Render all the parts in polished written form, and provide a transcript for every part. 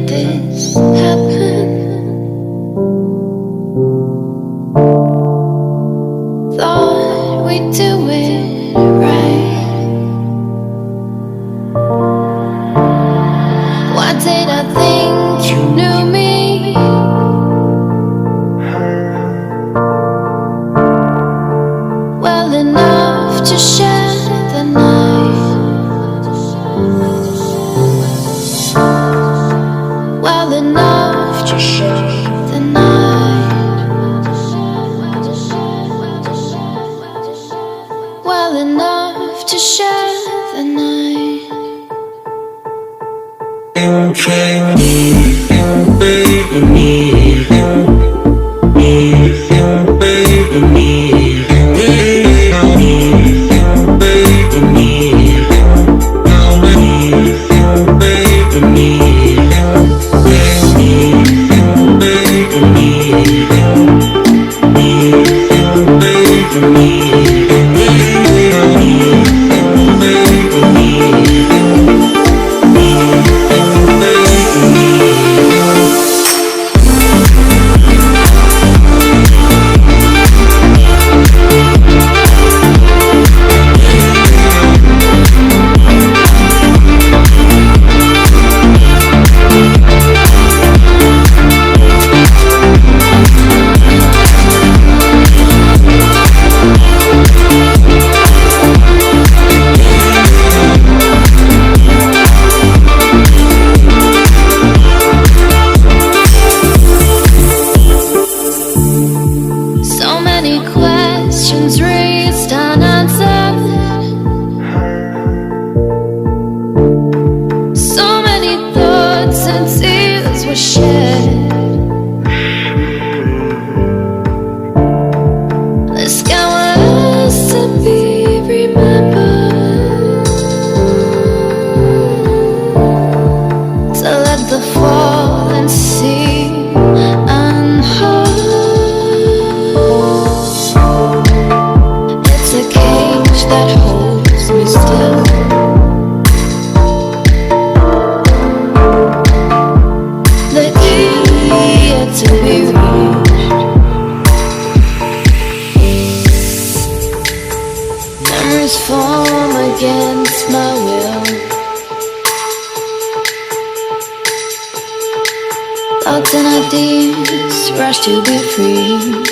did this happen? Thought we'd do it right. Why did I think you knew me? Well enough to share the night. Well enough to share the night. Well enough to share the night. So many questions raised unanswered. So many thoughts and tears were shed. The sky was to be remembered, to let the fallen sea unheard. It's a cage that holds me still. The key yet to be reached. Memories form against my will. Thoughts and ideas rush to be free.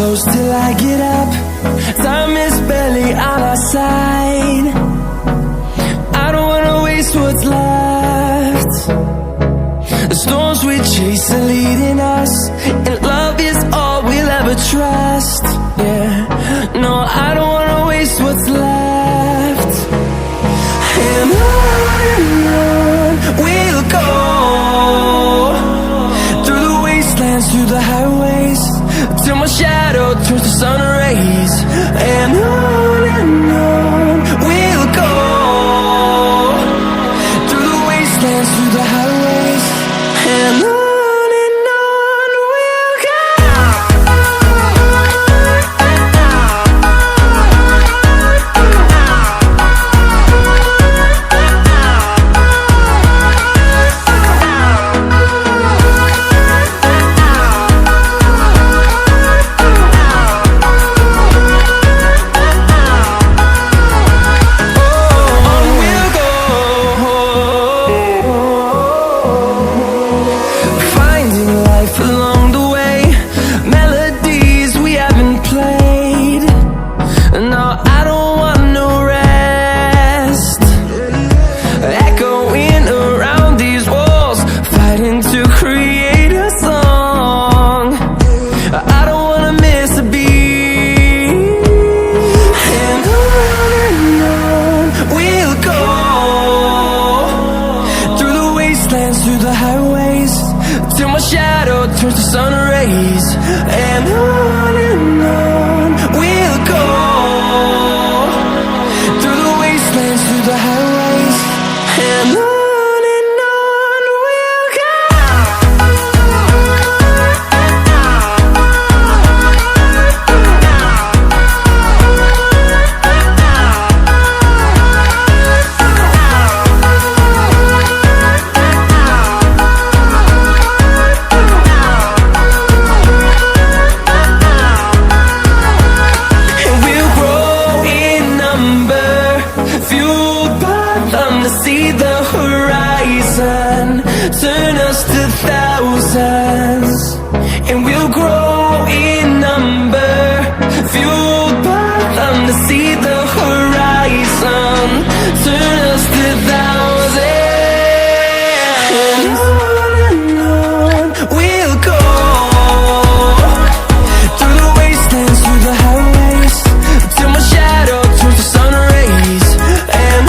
close till I get up. Time is barely on our side. I don't wanna waste what's left. The storms we chase are leading us, and love is all we'll ever trust. Yeah, no, I don't wanna waste what's left. And on we'll go, through the wastelands, through the highways, till my shadow turns to sun rays. And on we'll go, through the wastelands, through the highways, and on we'll go. Through the highways, till my shadow turns to sun rays. And on we'll go, through the wastelands, through the highways, and on we'll go. See the horizon, turn us to thousands, and we'll grow in number, fueled by them. To see the horizon, turn us to thousands, and on we'll go, through the wastelands, through the highways, till my shadow turns to sun rays. And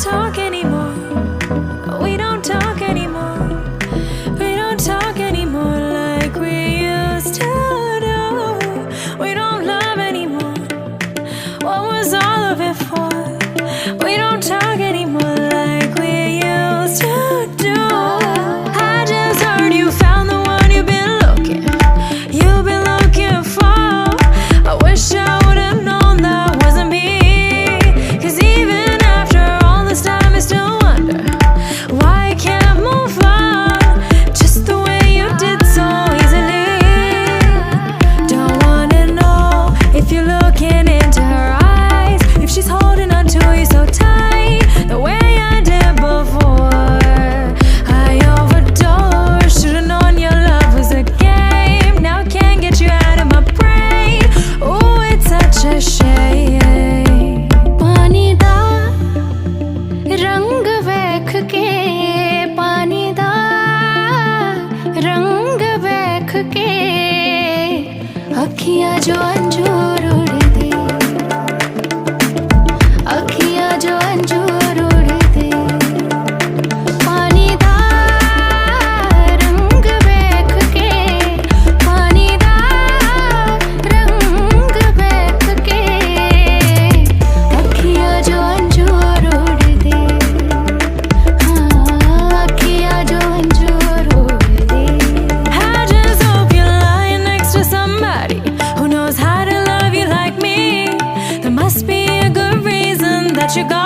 talk anymore. We don't talk anymore. We don't talk anymore like we used to do. We don't love anymore. What was all of it for? We don't talk anymore like we used to do. I just heard you found the one you've been looking for. I wish I would have known that wasn't me. 'Cause even after all this time I still wonder why I can't move on just the way you did so easily. Don't wanna know if you're looking into her eyes, if she's holding on to you so tight the way I did before. I overdosed, should've known your love was a game. Now I can't get you out of my brain. Oh, it's such a shame. Pani da rang vekh ke, pani da rang vekh ke, akhiyan jo anjur ud de, akhiyan jo anjur ud de. Pani da rang vekh ke, pani da rang vekh ke, akhiyan jo anjur ud de. I just hope you're lying next to somebody who knows how to love you like me. There must be a good reason that you got